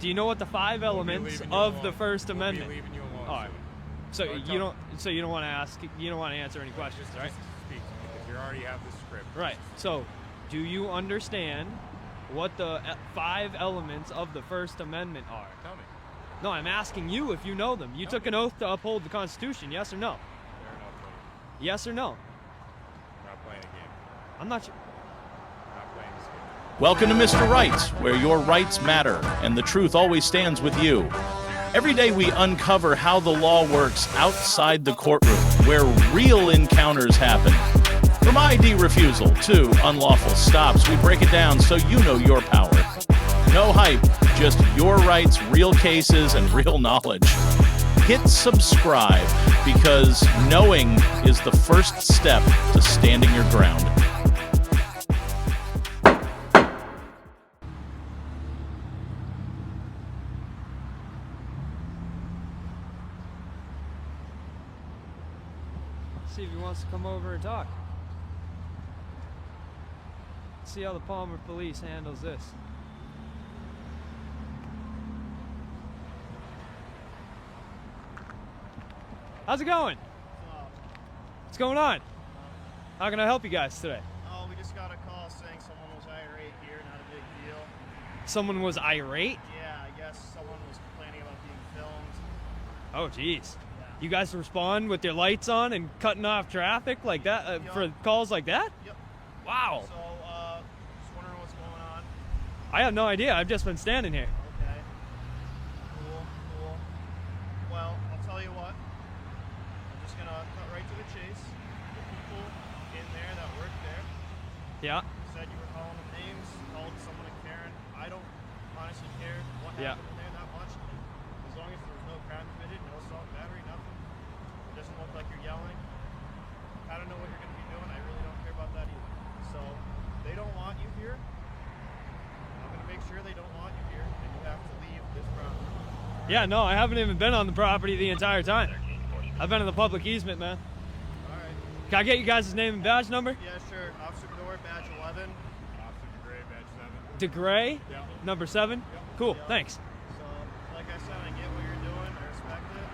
Do you know what the 5 elements of the First Amendment? We'll be leaving you alone. All right. So you don't want to ask. You don't want to answer any questions, right? Just speak to me because you already have the script. Right. So, do you understand what the 5 elements of the First Amendment are? Tell me. No, I'm asking you if you know them. You took an oath to uphold the Constitution, yes or no? Fair enough, buddy. Yes or no? We're not playing a game. I'm not sure. We're not playing this game. Welcome to Mr. Rights, where your rights matter and the truth always stands with you. Every day we uncover how the law works outside the courtroom, where real encounters happen. From ID refusal to unlawful stops, we break it down so you know your power. No hype, just your rights, real cases, and real knowledge. Hit subscribe, because knowing is the first step to standing your ground. See if he wants to come over and talk. See how the Palmer Police handles this. How's it going? What's going on? How can I help you guys today? Oh, we just got a call saying someone was irate here, not a big deal. Someone was irate? Yeah, I guess someone was complaining about being filmed. Oh, geez. Yeah. You guys respond with your lights on and cutting off traffic like that for calls like that? Yep. Wow. So, just wondering what's going on. I have no idea. I've just been standing here. Okay. Cool. Well, I'll tell you what. I'm just gonna cut right to the chase. The people in there that work there Yeah. said you were calling them names, called someone a Karen. I don't honestly care what Yeah. happened in there that much. As long as there was no crime committed, no assault, battery, nothing. It doesn't look like you're yelling. I don't know what you're going to be doing. I really don't care about that either. So, they don't want you here. I'm going to make sure they don't want you here, and you have to leave this property. Yeah, no, I haven't even been on the property the entire time. I've been in the public easement, man. Alright. Can I get you guys' name and badge number? Yeah, sure. Officer Door, badge 11. Officer DeGray, badge 7. DeGray, Yeah. number 7? Cool, Yeah. thanks. So, like I said, I get what you're doing. I respect it.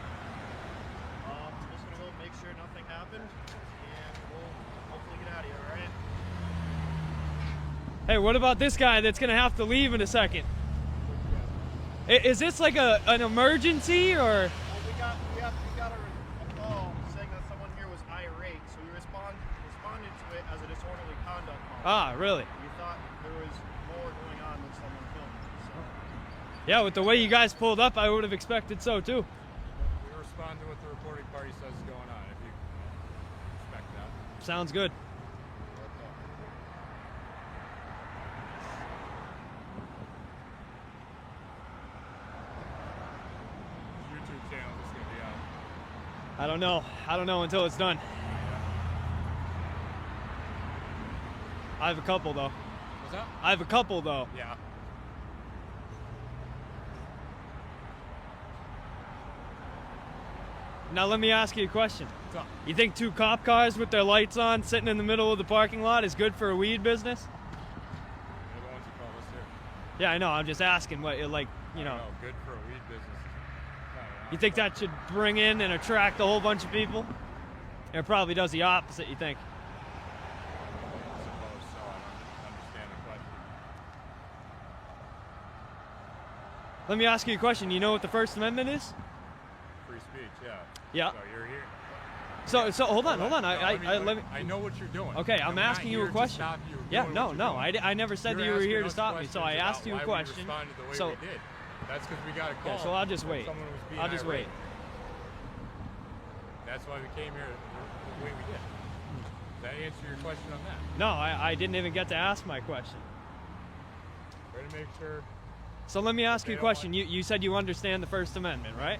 I'm just going to go make sure nothing happened, and we'll hopefully get out of here, alright? Hey, what about this guy that's gonna have to leave in a second? Is this like an emergency or? Well, we got a call saying that someone here was irate, so we responded to it as a disorderly conduct call. Ah, really? We thought there was more going on than someone filming. So Yeah, with the way you guys pulled up, I would have expected so too. We respond to what the reporting party says is going on. If you respect that. Sounds good. YouTube channel is going to be out. I don't know until it's done. I have a couple though. What's that? I have a couple though. Yeah. Now let me ask you a question. What's up? You think 2 cop cars with their lights on sitting in the middle of the parking lot is good for a weed business? They're the ones who call us here. Yeah, I know. I'm just asking what, like, you I know. don't know, good for a weed business. You think that should bring in and attract a whole bunch of people? It probably does the opposite, you think? I suppose so. I don't understand the question. Let me ask you a question. You know what the First Amendment is? Free speech, yeah. Yeah. So you're here. So hold on. No, I know what you're doing. Okay, I'm not asking you a here to question. stop you. Yeah, Doing no, what no. you're doing. I never said that you were asking here to us stop me. So I questions asked you a about question. Why we responded the way So we did. That's because we got a call. okay, so I'll just that wait. someone was being I'll just irate. wait. That's why we came here the way we did. Does that answer your question on that? No, I didn't even get to ask my question. Try to make sure. So let me ask you a They don't question. You said you understand the First Amendment, right?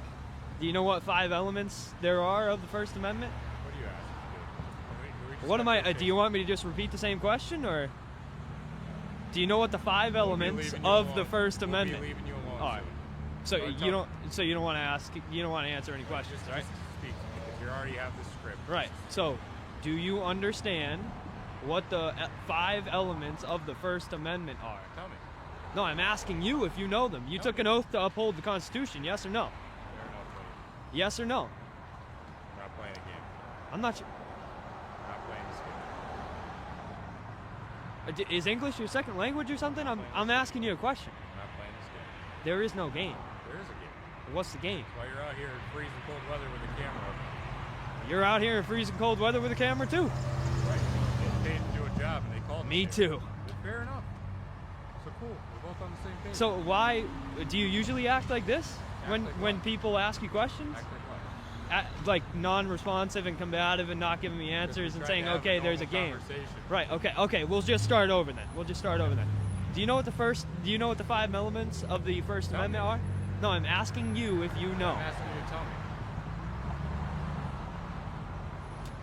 Do you know what 5 elements there are of the First Amendment? What do you ask us to do? What am I? Do you want me to just repeat the same question, or do you know what the 5 elements of the First Amendment? We'll be leaving you alone. All right. So you don't. So you don't want to ask. You don't want to answer any questions, right? Just speak to me because you already have the script. Right. So, do you understand what the 5 elements of the First Amendment are? Tell me. No, I'm asking you if you know them. You took an oath to uphold the Constitution, yes or no? Fair enough, buddy. Yes or no? We're not playing a game. I'm not sure. We're not playing this game. Is English your second language or something? I'm asking you a question. We're not playing this game. There is no game. There is a game. What's the game? That's why you're out here in freezing cold weather with a camera up. You're out here in freezing cold weather with a camera too. Right. Getting paid to do a job, and they called Me too. Fair enough. So cool. We're both on the same page. So why do you usually act like this when like when what? people ask you questions? Act like what? Like non-responsive and combative and not giving me answers and We're saying, trying to have okay, there's a normal game. conversation. Right. Okay. We'll just start over then. Do you know what the 5 elements of the First Tell Amendment me. are? No, I'm asking you if you know. I'm asking you to tell me.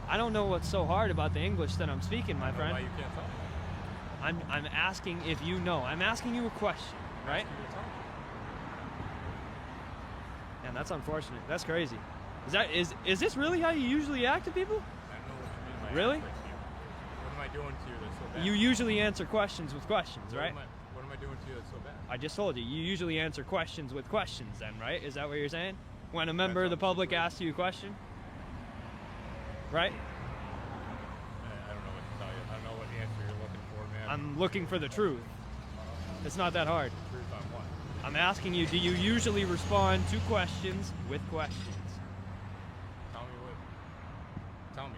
I don't know what's so hard about the English that I'm speaking, my I don't know why friend. you can't tell me. I'm asking if you know. I'm asking you a question, right? I'm asking you to tell me. And that's unfortunate. That's crazy. Is this really how you usually act to people? I don't know what you mean by Really? act like you. What am I doing to you that's so bad? You usually answer questions with questions, right? What am I doing to you that's so bad? I just told you. You usually answer questions with questions then, right? Is that what you're saying? When a member of the Depends on the public situation. asks you a question? Right? I don't know what to tell you. I don't know what answer you're looking for, man. I'm looking for the truth. It's not that hard. Truth on what? I'm asking you, do you usually respond to questions with questions? Tell me what. Tell me.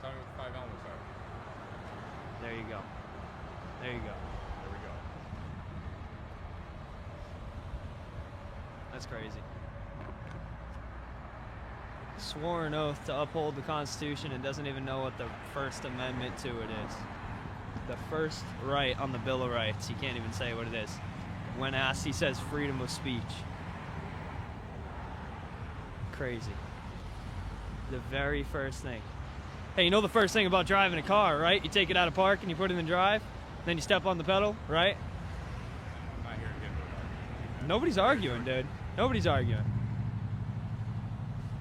Tell me what the 5 elements are. There you go. There you go. There we go. That's crazy. Swore an oath to uphold the Constitution and doesn't even know what the First Amendment to it is. The first right on the Bill of Rights. He can't even say what it is. When asked, he says freedom of speech. Crazy. The very first thing. Hey, you know the first thing about driving a car, right? You take it out of park and you put it in drive, then you step on the pedal, right? I'm not here to get into an argument. Nobody's arguing, dude. Nobody's arguing.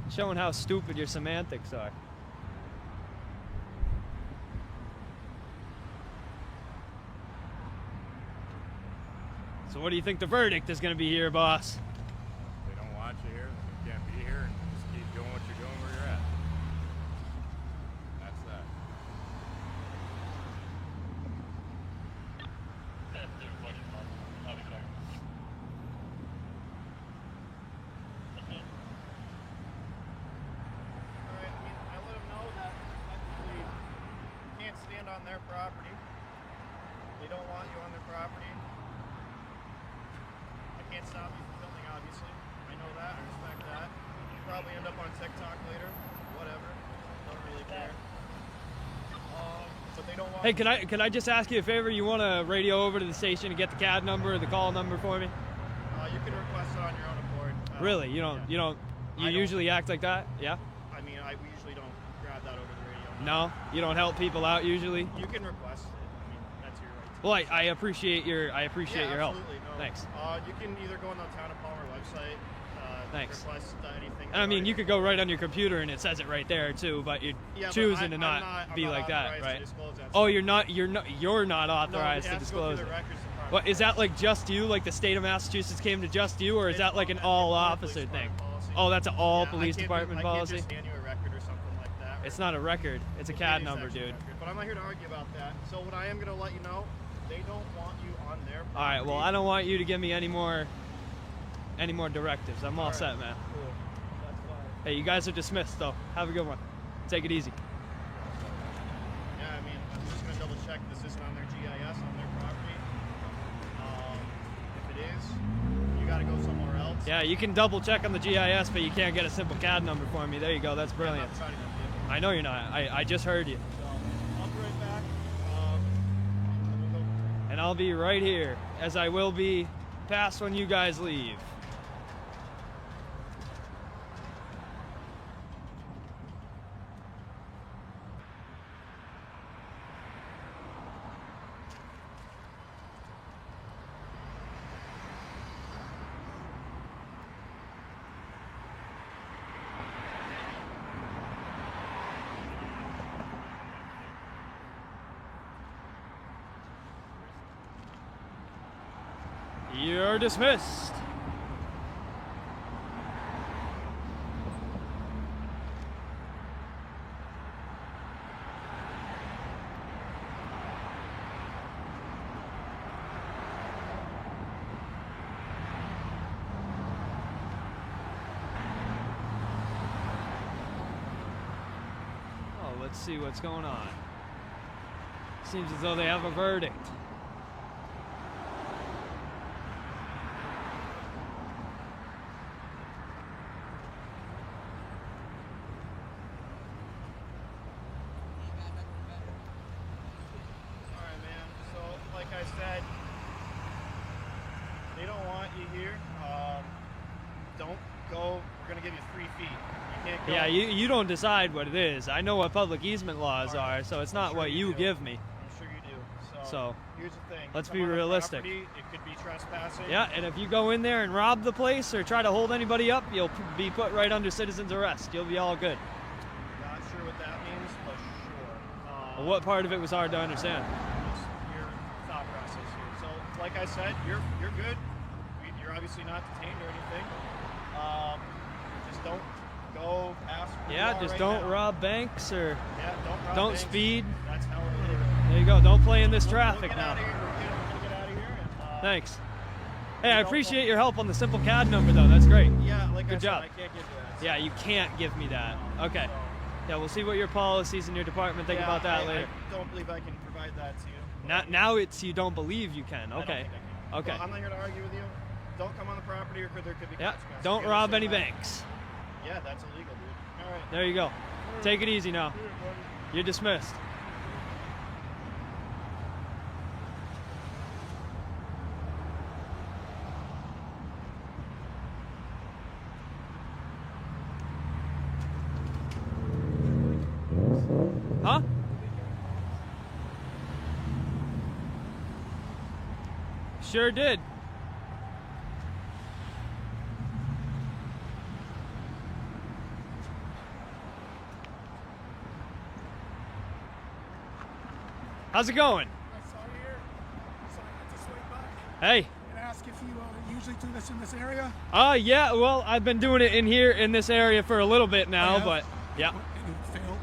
Showing how stupid your semantics are. So what do you think the verdict is going to be here, boss? They don't want you here, then you can't be here, and just keep doing what you're doing where you're at. That's that. Alright, I let them know that technically you can't stand on their property. They don't want you on their property. I can't stop you from filming, obviously. I know that. I respect that. You'll probably end up on TikTok later. Whatever. Don't really care. But they don't want. Hey, can I just ask you a favor? You want to radio over to the station and get the CAD number or the call number for me? You can request it on your own accord. Really? You yeah. don't. I You don't- usually act like that? Yeah. I mean, we usually don't grab that over the radio. No. You don't help people out usually. You can request it. I mean, that's your right. To Well, I appreciate your your help. absolutely, no. Thanks. You can either go on the Town of Palmer website. Thanks. Request anything. And I mean, you could go right on your computer and it says it right there too, but you're Yeah, but choosing to I'm not be I'm not like that, authorized to right? disclose that Oh, stuff. you're not No, authorized it to has go disclose through it. the records department. What is that like? Just you? Like the state of Massachusetts came to just you, or is that like an all officer thing? Oh, that's an all police department policy. I can't just hand you a record or something like that. It's not a record. It's a CAD number, It's actually a dude. record. But I'm not here to argue about that. So what I am going to let you know, they don't want you on their property. All right. Well, I don't want you to give me any more directives. I'm all set, man. Cool. That's fine. Hey, you guys are dismissed, though. Have a good one. Take it easy. Yeah, I mean, I'm just going to double check this isn't on their GIS, on their property. If it is, you got to go somewhere else. Yeah, you can double check on the GIS, but you can't get a simple CAD number for me. There you go. That's I'm brilliant. not trying to get I know you're not. I just heard you. So, I'll be right back. We'll go. And I'll be right here, as I will be past when you guys leave. You're dismissed. Let's see what's going on. Seems as though they have a verdict. Alright, man. So, like I said, they don't want you here. Don't go. We're going to give you 3 feet. You can't go. Yeah, you don't decide what it is. I know what public easement laws Alright. are, so it's I'm not sure what you you do. give me. I'm sure you do. So, here's the thing. let's Come be on the realistic. property, it could be trespassing. Yeah, and if you go in there and rob the place or try to hold anybody up, you'll be put right under citizen's arrest. You'll be all good. Not sure what that means, but sure. Well, what part of it was hard to understand? Just your thought process here. So, like I said, you're good. You're obviously not detained or anything. Just don't go ask for Yeah, the law just right don't now. rob banks or Yeah, don't rob don't banks. speed. That's how we're doing it. There you go. Don't play in this We'll traffic get now. out of here. We're gonna get out of here. And, Thanks. Hey, I appreciate your help on the simple CAD number, though. That's great. Yeah, like Good I job. said, I can't give you that. Yeah, you can't give me that. Okay. Yeah, we'll see what your policies and your department think about that later. I don't believe I can provide that to you. Now it's you don't believe you can. I don't Okay. think I can. Okay. Well, I'm not here to argue with you. Don't come on the property or there could be Yeah. consequences. Don't You rob any understand that? banks. Yeah, that's illegal, dude. All right. There you go. Take it easy now. You're dismissed. Huh? Sure did. How's it going? I saw you here, so I had to swing by Hey. and ask if you usually do this in this area. Yeah, well, I've been doing it in here in this area for a little bit now, yeah? but yeah. And you failed.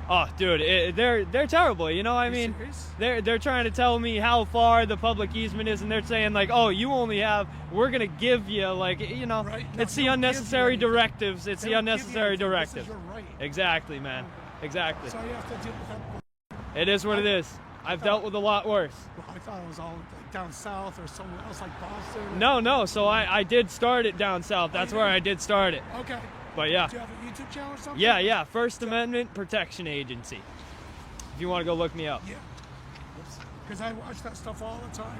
Oh, dude, they're terrible. You know, I Are you mean, serious? they're trying to tell me how far the public easement is, and they're saying like, oh, you only have. We're gonna give you like, you know, Right. No, it's the they don't give you unnecessary anything. directives. It's They the don't give you unnecessary anything. directives. This is your right. Exactly, man. Exactly. So you have to deal with that. It is what it is. I've dealt with a lot worse. Well, I thought it was all like down south or somewhere else like Boston. No. So I did start it down south. That's you where did? I did start it. Okay. But yeah. Do you have a YouTube channel or something? Yeah. First Amendment Protection Agency. If you want to go look me up. Yeah. Because I watch that stuff all the time.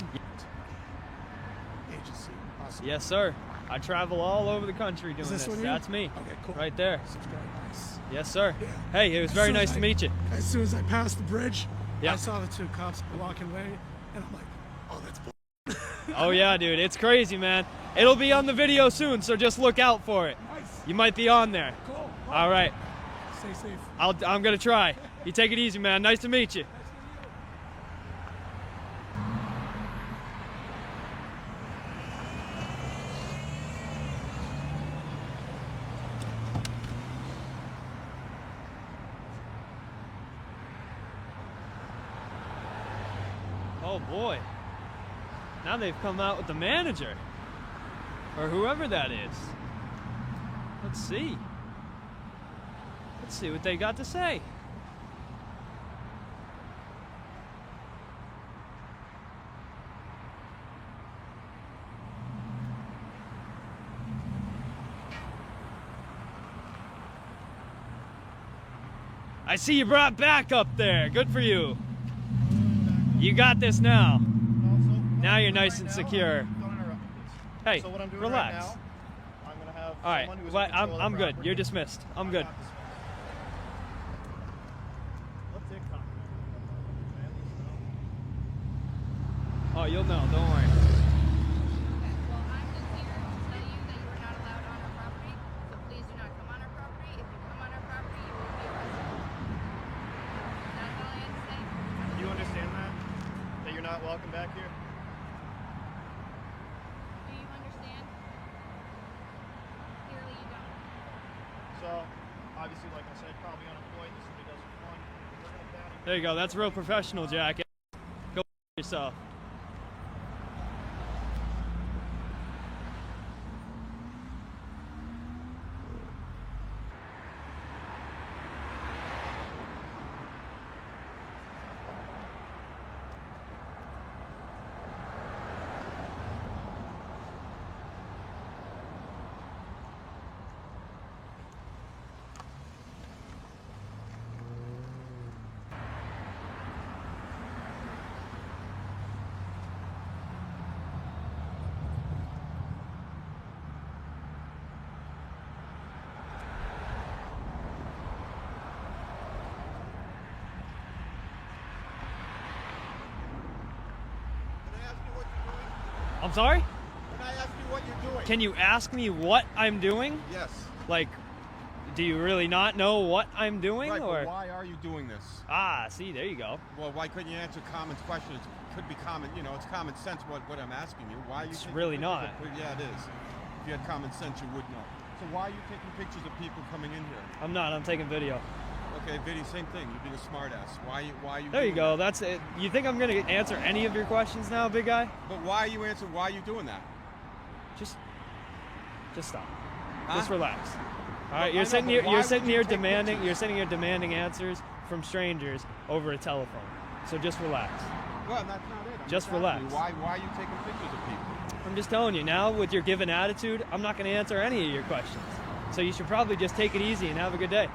Agency. Awesome. Yes, sir. I travel all over the country doing Is this this. one you? That's me. Okay, cool. Right there. Subscribe. Nice. Yes, sir. Yeah. Hey, it was As very soon as nice to I- meet you. As soon as I passed the bridge, Yeah. I saw the 2 cops walking away, and I'm like, oh, that's bull. Oh yeah, dude, it's crazy, man. It'll be on the video soon, so just look out for it. Nice. You might be on there. Cool. All right. Stay safe. I'm gonna try. You take it easy, man. Nice to meet you. Oh boy. Now they've come out with the manager. Or whoever that is. Let's see. Let's see what they got to say. I see you brought back up there. Good for you. You got this now. Now you're nice and secure. Don't interrupt me, please. Hey, So what I'm doing relax. right now, I'm gonna have All right, someone who's well, in control of the I'm good. property. You're dismissed. I'm good. not dismissed. Let TikTok know. At least know. Oh, you'll know. Don't worry. Well, I'm just here to tell you that you are not allowed on our property, so please do not come on our property. If you come on our property, you will be arrested. That's all I had to say. Do you understand that? That you're not welcome back here? So, obviously, like I said, probably unemployed. This is what he does for fun. We're gonna ban him. There you go. That's real professional, Jack. Go yourself. I'm sorry? Can I ask you what you're doing? Can you ask me what I'm doing? Yes. Like, do you really not know what I'm doing? Right, or but why are you doing this? Ah, see, there you go. Well, why couldn't you answer common questions? It could be common, you know, it's common sense what I'm asking you. Why are you It's taking really pictures not. Of, yeah, it is. If you had common sense, you would know. So why are you taking pictures of people coming in here? I'm not. I'm taking video. Okay, Vinny, same thing. You're being a smartass. Why are you There you doing go. that? That's it. You think I'm gonna answer any of your questions now, big guy? But why are you answering? Why are you doing that? Just stop. Huh? Just relax. All Well, right, I you're know, sitting but here. why You're would sitting you here take demanding. pictures? You're sitting here demanding answers from strangers over a telephone. So just relax. Well, that's not it. I'm Just asking relax. you, why are you taking pictures of people? I'm just telling you now. With your given attitude, I'm not gonna answer any of your questions. So you should probably just take it easy and have a good day.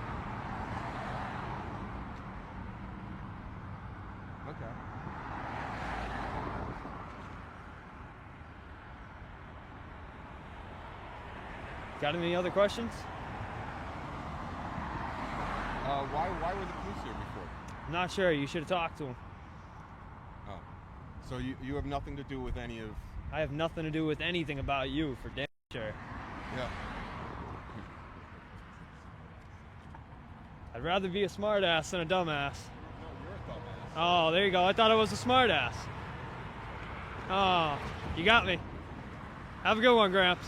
Okay. Got any other questions? Why were the police here before? I'm not sure. You should have talked to him. Oh. So you have nothing to do with any of... I have nothing to do with anything about you, for damn sure. Yeah. I'd rather be a smartass than a dumbass. No, you're a dumbass. Oh, there you go. I thought I was a smartass. Oh, you got me. Have a good one, Gramps.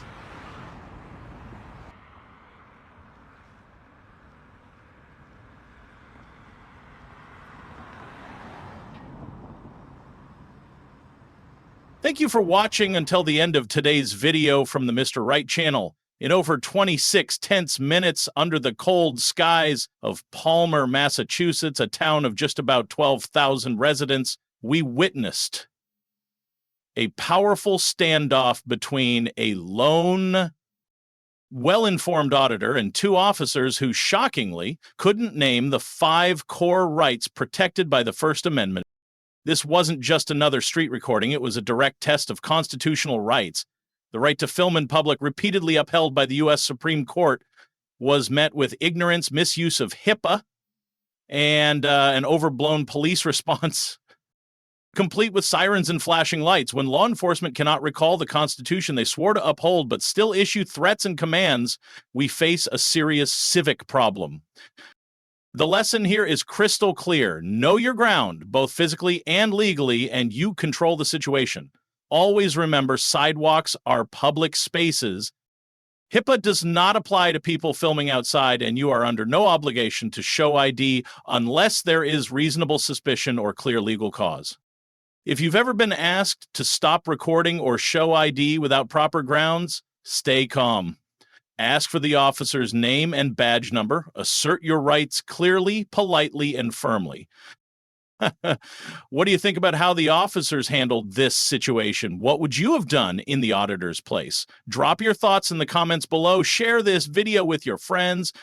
Thank you for watching until the end of today's video from the Mr. Right channel. In over 26 tense minutes under the cold skies of Palmer, Massachusetts, a town of just about 12,000 residents, we witnessed a powerful standoff between a lone, well-informed auditor and two officers who shockingly couldn't name the 5 core rights protected by the First Amendment. This wasn't just another street recording, it was a direct test of constitutional rights. The right to film in public, repeatedly upheld by the U.S. Supreme Court, was met with ignorance, misuse of HIPAA, and an overblown police response, complete with sirens and flashing lights. When law enforcement cannot recall the Constitution they swore to uphold but still issue threats and commands, we face a serious civic problem. The lesson here is crystal clear. Know your ground, both physically and legally, and you control the situation. Always remember, sidewalks are public spaces. HIPAA does not apply to people filming outside, and you are under no obligation to show ID unless there is reasonable suspicion or clear legal cause. If you've ever been asked to stop recording or show ID without proper grounds, stay calm. Ask for the officer's name and badge number. Assert your rights clearly, politely, and firmly. What do you think about how the officers handled this situation? What would you have done in the auditor's place? Drop your thoughts in the comments below. Share this video with your friends.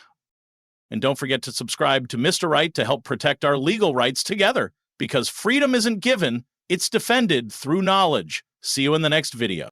And don't forget to subscribe to Mr. Right to help protect our legal rights together. Because freedom isn't given, it's defended through knowledge. See you in the next video.